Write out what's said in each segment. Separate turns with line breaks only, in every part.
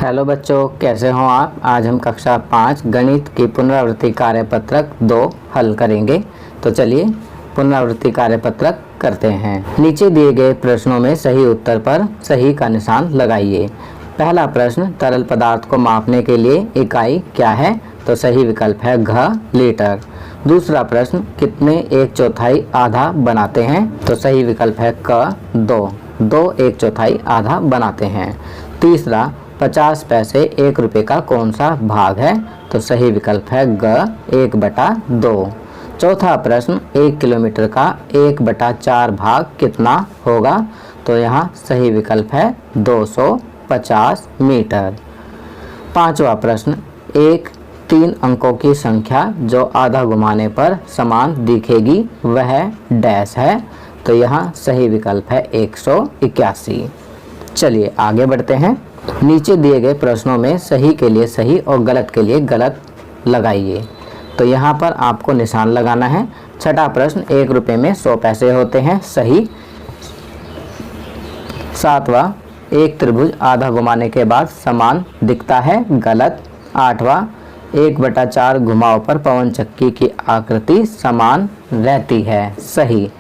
Hello बच्चों, कैसे हो आप। आज हम कक्षा 5 गणित की पुनरावृत्ति कार्यपत्रक 2 हल करेंगे। तो चलिए पुनरावृत्ति कार्यपत्रक करते हैं। नीचे दिए गए प्रश्नों में सही उत्तर पर सही का निशान लगाइए। पहला प्रश्न, तरल पदार्थ को मापने के लिए इकाई क्या है। तो सही विकल्प है घ लीटर। दूसरा प्रश्न, कितने 1/4 आधा बनाते हैं। तो सही विकल्प है क 2। 2 1/4 आधा बनाते हैं। तीसरा, 50 पैसे 1 रुपये का कौन सा भाग है। तो सही विकल्प है ग 1/2। चौथा प्रश्न, 1 किलोमीटर का 1/4 भाग कितना होगा। तो यहाँ सही विकल्प है 250 मीटर। पांचवा प्रश्न, एक 3 अंकों की संख्या जो आधा घुमाने पर समान दिखेगी वह डैश है। तो यहाँ सही विकल्प है 181। चलिए आगे बढ़ते हैं। नीचे दिए गए प्रश्नों में सही के लिए सही और गलत के लिए गलत लगाइए। तो यहाँ पर आपको निशान लगाना है। छठा प्रश्न, 1 रुपये में 100 पैसे होते हैं। सही। सातवां, एक त्रिभुज आधा घुमाने के बाद समान दिखता है। गलत। आठवां, 1/4 घुमाव पर पवन चक्की की आकृति समान रहती है। सही।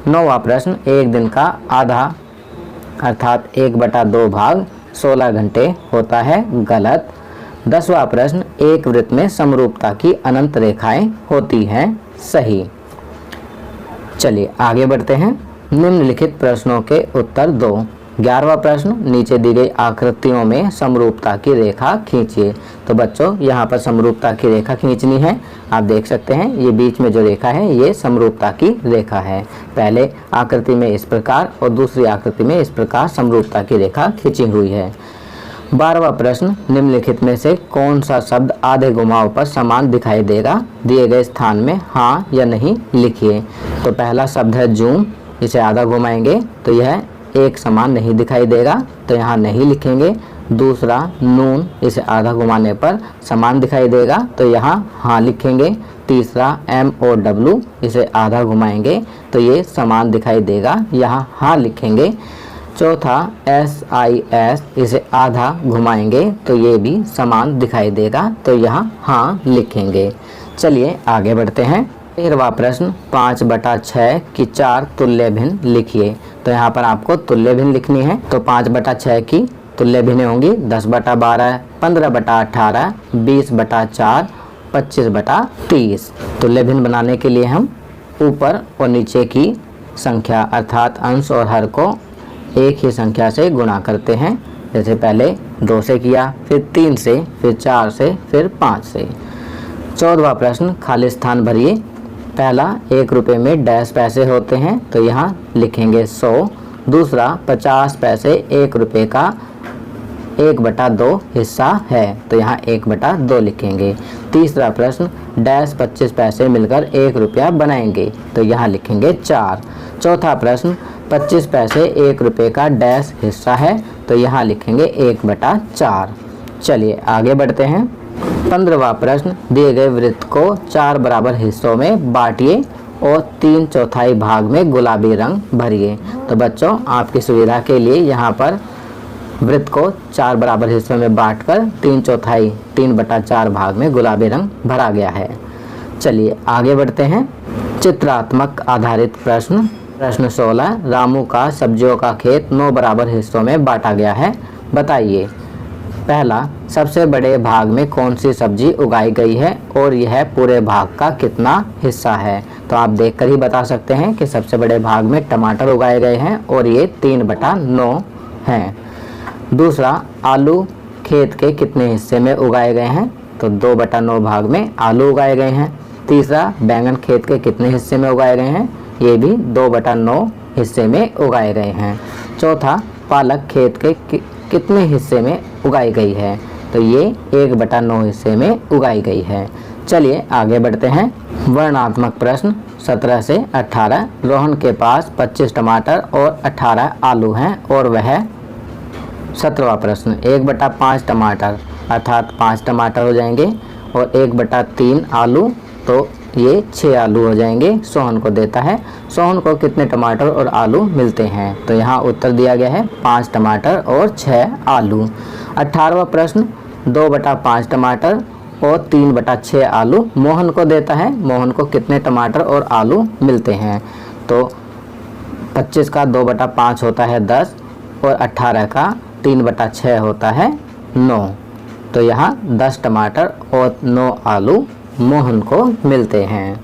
नौवां प्रश्न, एक दिन का आधा अर्थात 1/2 भाग 16 घंटे होता है। गलत। 10वां प्रश्न, एक वृत्त में समरूपता की अनंत रेखाएं होती हैं। सही। चलिए आगे बढ़ते हैं। निम्नलिखित प्रश्नों के उत्तर दो। 11वां प्रश्न, नीचे दी गई आकृतियों में समरूपता की रेखा खींचिए। तो बच्चों यहाँ पर समरूपता की रेखा खींचनी है। आप देख सकते हैं ये बीच में जो रेखा है ये समरूपता की रेखा है। पहले आकृति में इस प्रकार और दूसरी आकृति में इस प्रकार समरूपता की रेखा खींची हुई है। 12वां प्रश्न, निम्नलिखित में से कौन सा शब्द आधे घुमाव पर समान दिखाई देगा। दिए गए स्थान में हाँ या नहीं लिखिए। तो पहला शब्द है जूम, इसे आधा घुमाएंगे तो यह एक समान नहीं दिखाई देगा, तो यहाँ नहीं लिखेंगे। दूसरा नून, इसे आधा घुमाने पर समान दिखाई देगा, तो यहाँ हाँ लिखेंगे। तीसरा MOW, इसे आधा घुमाएंगे तो ये समान दिखाई देगा, यहाँ हाँ लिखेंगे। चौथा SIS, इसे आधा घुमाएंगे तो ये भी समान दिखाई देगा, तो यहाँ हाँ लिखेंगे। चलिए आगे बढ़ते हैं। 13वां प्रश्न, 5/6 की 4 तुल्य भिन्न लिखिए। तो यहाँ पर आपको तुल्य भिन्न लिखनी है। तो 5/6 की तुल्य भिन्न होंगी 10/12, 15/18, 20/4, 25/30। तुल्य भिन्न बनाने के लिए हम ऊपर और नीचे की संख्या अर्थात अंश और हर को एक ही संख्या से गुणा करते हैं। जैसे पहले 2 से किया, फिर 3 से, फिर 4 से, फिर 5 से। 14वां प्रश्न, खाली स्थान भरिए। पहला, 1 रुपये में डैश पैसे होते हैं, तो यहाँ लिखेंगे 100। दूसरा, 50 पैसे 1 रुपये का 1/2 हिस्सा है, तो यहाँ 1/2 लिखेंगे। तीसरा प्रश्न, डैश 25 पैसे मिलकर 1 रुपया बनाएंगे, तो यहाँ लिखेंगे 4। चौथा प्रश्न, 25 पैसे 1 रुपये का डैश हिस्सा है, तो यहाँ लिखेंगे 1/4। चलिए आगे बढ़ते हैं। 15वां प्रश्न, दिए गए वृत्त को 4 बराबर हिस्सों में बांटिए और 3/4 भाग में गुलाबी रंग भरिए। तो बच्चों आपकी सुविधा के लिए यहाँ पर वृत्त को 4 बराबर हिस्सों में बांटकर 3/4 भाग में गुलाबी रंग भरा गया है। चलिए आगे बढ़ते हैं। चित्रात्मक आधारित प्रश्न। प्रश्न 16, रामू का सब्जियों का खेत 9 बराबर हिस्सों में बांटा गया है, बताइए। पहला, सबसे बड़े भाग में कौन सी सब्जी उगाई गई है और यह पूरे भाग का कितना हिस्सा है। तो आप देखकर ही बता सकते हैं कि सबसे बड़े भाग में टमाटर उगाए गए हैं और ये 3/9 हैं। दूसरा, आलू खेत के कितने हिस्से में उगाए गए हैं। तो 2/9 भाग में आलू उगाए गए हैं। तीसरा, बैंगन खेत के कितने हिस्से में उगाए गए हैं। ये भी 2/9 हिस्से में उगाए गए हैं। चौथा, पालक खेत के कितने हिस्से में उगाई गई है। तो ये 1/9 हिस्से में उगाई गई है। चलिए आगे बढ़ते हैं। वर्णनात्मक प्रश्न 17 से 18, रोहन के पास 25 टमाटर और 18 आलू हैं और वह। 17वां प्रश्न, 1/5 टमाटर अर्थात 5 टमाटर हो जाएंगे और 1/3 आलू, तो ये 6 आलू हो जाएंगे। सोहन को देता है, सोहन को कितने टमाटर और आलू मिलते हैं? तो यहाँ उत्तर दिया गया है 5 टमाटर और 6 आलू। 18वां प्रश्न, 2/5 टमाटर और 3/6 आलू मोहन को देता है, मोहन को कितने टमाटर और आलू मिलते हैं? तो 25 का 2/5 होता है 10 और 18 का 3/6 होता है 9। तो यहाँ 10 टमाटर और 9 आलू मोहन को मिलते हैं।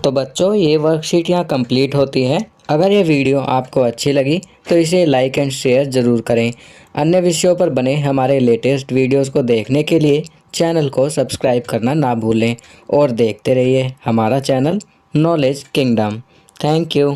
तो बच्चों, ये वर्कशीट यहाँ कंप्लीट होती है। अगर ये वीडियो आपको अच्छी लगी तो इसे लाइक एंड शेयर ज़रूर करें। अन्य विषयों पर बने हमारे लेटेस्ट वीडियोस को देखने के लिए चैनल को सब्सक्राइब करना ना भूलें और देखते रहिए हमारा channel knowledge kingdom. Thank you.